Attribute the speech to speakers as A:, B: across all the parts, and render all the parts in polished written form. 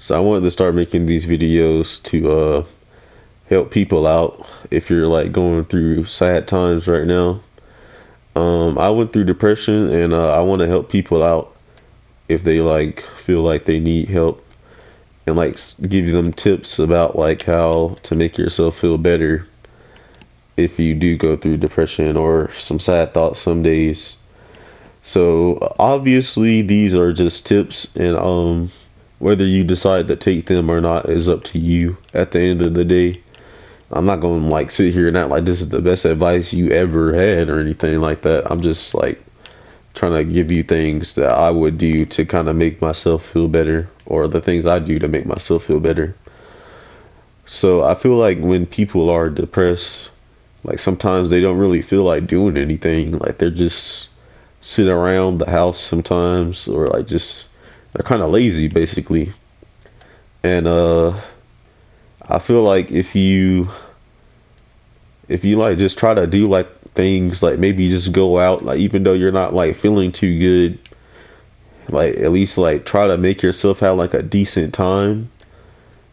A: So I wanted to start making these videos to help people out if you're like going through sad times right now. I went through depression and I want to help people out if they like feel like they need help and like give them tips about like how to make yourself feel better if you do go through depression or some sad thoughts some days. So obviously these are just tips and whether you decide to take them or not is up to you at the end of the day. I'm not going to like sit here and act like this is the best advice you ever had or anything like that. I'm just like trying to give you things that I would do to kind of make myself feel better, or the things I do to make myself feel better. So I feel like when people are depressed, like sometimes they don't really feel like doing anything. Like they're just sit around the house sometimes, or like just they're kind of lazy basically. And I feel like if you like just try to do like things like maybe just go out, like even though you're not like feeling too good, like at least like try to make yourself have like a decent time.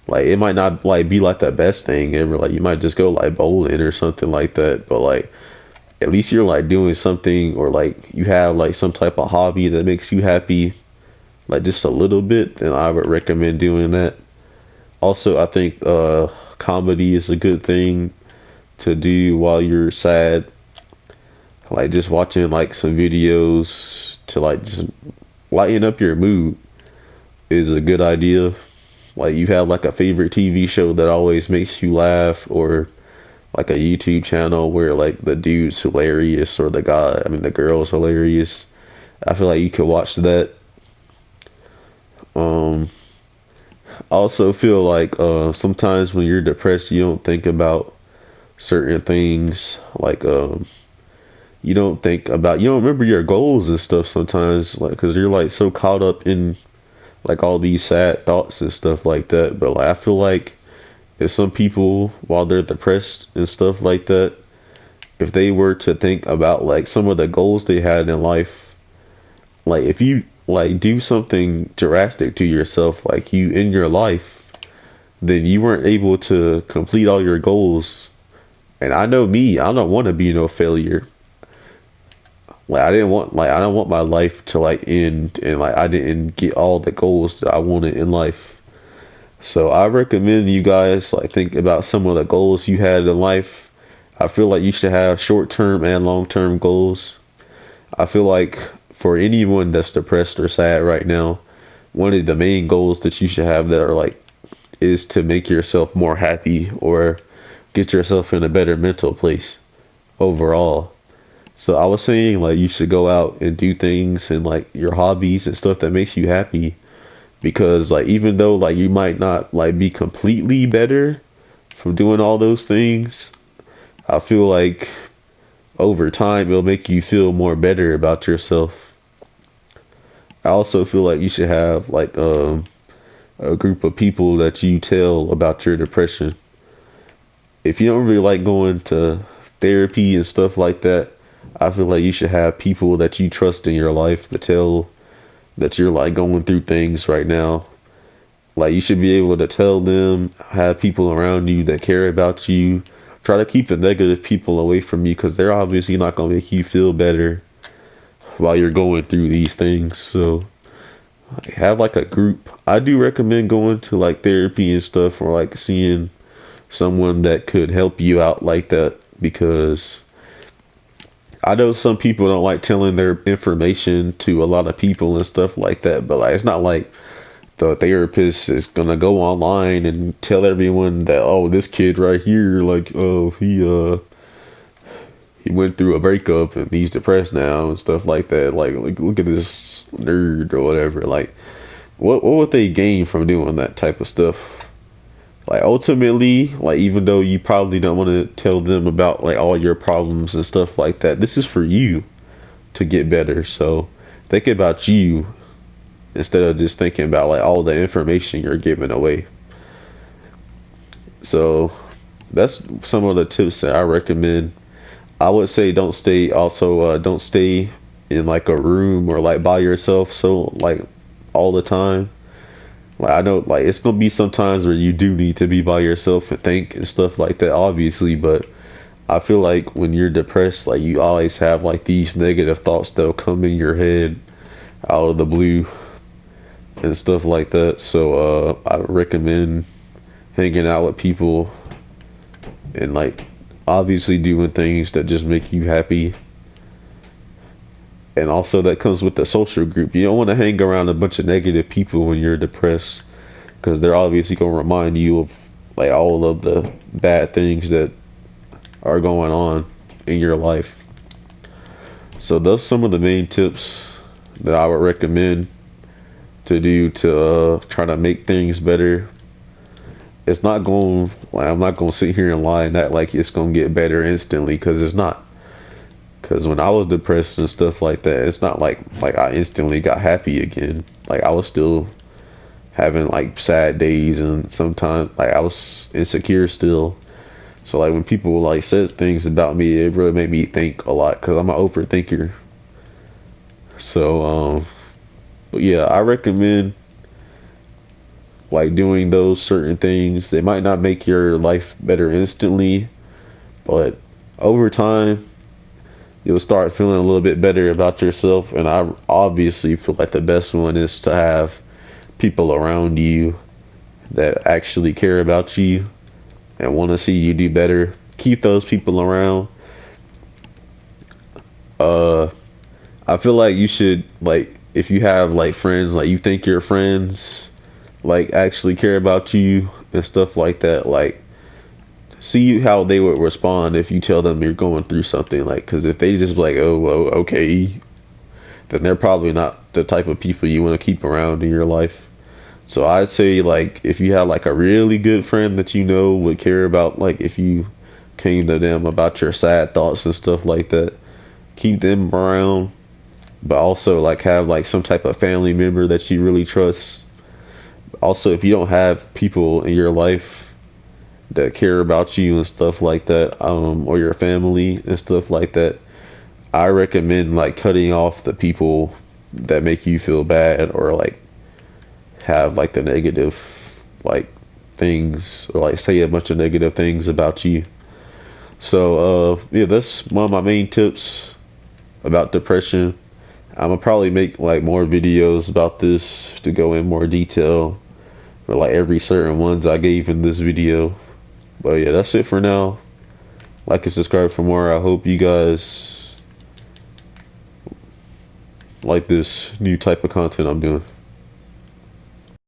A: Like it might not like be like the best thing ever, like you might just go like bowling or something like that, but like at least you're like doing something, or like you have like some type of hobby that makes you happy, like just a little bit, then I would recommend doing that. Also, I think comedy is a good thing to do while you're sad. Like just watching like some videos to like just lighten up your mood is a good idea. Like you have like a favorite TV show that always makes you laugh, or like a YouTube channel where like the dude's hilarious or the girl's hilarious. I feel like you could watch that. Um, I also feel like sometimes when you're depressed, you don't think about certain things. Like you don't remember your goals and stuff sometimes, like because you're like so caught up in like all these sad thoughts and stuff like that. But like I feel like if some people while they're depressed and stuff like that, if they were to think about like some of the goals they had in life, like if you like do something drastic to yourself, like you in your life, then you weren't able to complete all your goals. And I know me, I don't want to be no failure. I don't want my life to like end and like I didn't get all the goals that I wanted in life. So I recommend you guys like think about some of the goals you had in life. I feel like you should have short-term and long-term goals. I feel like for anyone that's depressed or sad right now, one of the main goals that you should have that are like is to make yourself more happy or get yourself in a better mental place overall. So I was saying like you should go out and do things and like your hobbies and stuff that makes you happy, because like even though like you might not like be completely better from doing all those things, I feel like over time it'll make you feel more better about yourself. I also feel like you should have like a group of people that you tell about your depression. If you don't really like going to therapy and stuff like that, I feel like you should have people that you trust in your life to tell that you're like going through things right now. Like you should be able to tell them, have people around you that care about you. Try to keep the negative people away from you, because they're obviously not going to make you feel better while you're going through these things. So like, have like a group. I do recommend going to like therapy and stuff, or like seeing someone that could help you out like that, because I know some people don't like telling their information to a lot of people and stuff like that, but like it's not like the therapist is gonna go online and tell everyone that, oh, this kid right here, like, oh, he went through a breakup and he's depressed now and stuff like that. Like look at this nerd or whatever. Like what would they gain from doing that type of stuff? Like ultimately, like even though you probably don't want to tell them about like all your problems and stuff like that, this is for you to get better. So think about you instead of just thinking about like all the information you're giving away. So that's some of the tips that I recommend. I would say don't stay in like a room or like by yourself so like all the time. Like I know like it's gonna be some times where you do need to be by yourself and think and stuff like that, obviously, but I feel like when you're depressed, like you always have like these negative thoughts that'll come in your head out of the blue and stuff like that. So I recommend hanging out with people and like obviously doing things that just make you happy. And also that comes with the social group. You don't want to hang around a bunch of negative people when you're depressed because they're obviously going to remind you of like all of the bad things that are going on in your life. So those are some of the main tips that I would recommend to do to try to make things better. It's not going like I'm not going to sit here and lie and act like it's going to get better instantly because it's not. Because when I was depressed and stuff like that, it's not like I instantly got happy again. Like I was still having like sad days and sometimes like I was insecure still. So like when people like said things about me, it really made me think a lot because I'm an overthinker. So but yeah, I recommend like doing those certain things. They might not make your life better instantly, but over time you'll start feeling a little bit better about yourself. And I obviously feel like the best one is to have people around you that actually care about you and want to see you do better. Keep those people around. I feel like you should like if you have like friends like you think your friends like actually care about you and stuff like that, like see how they would respond if you tell them you're going through something. Like because if they just like oh well, okay, then they're probably not the type of people you want to keep around in your life. So I'd say like if you have like a really good friend that you know would care about like if you came to them about your sad thoughts and stuff like that, keep them around. But also like have like some type of family member that you really trust. Also if you don't have people in your life that care about you and stuff like that, or your family and stuff like that, I recommend like cutting off the people that make you feel bad or like have like the negative like things or like say a bunch of negative things about you. So yeah, that's one of my main tips about depression. I'm gonna probably make like more videos about this to go in more detail for like every certain ones I gave in this video. But yeah, that's it for now. Like and subscribe for more. I hope you guys like this new type of content I'm doing.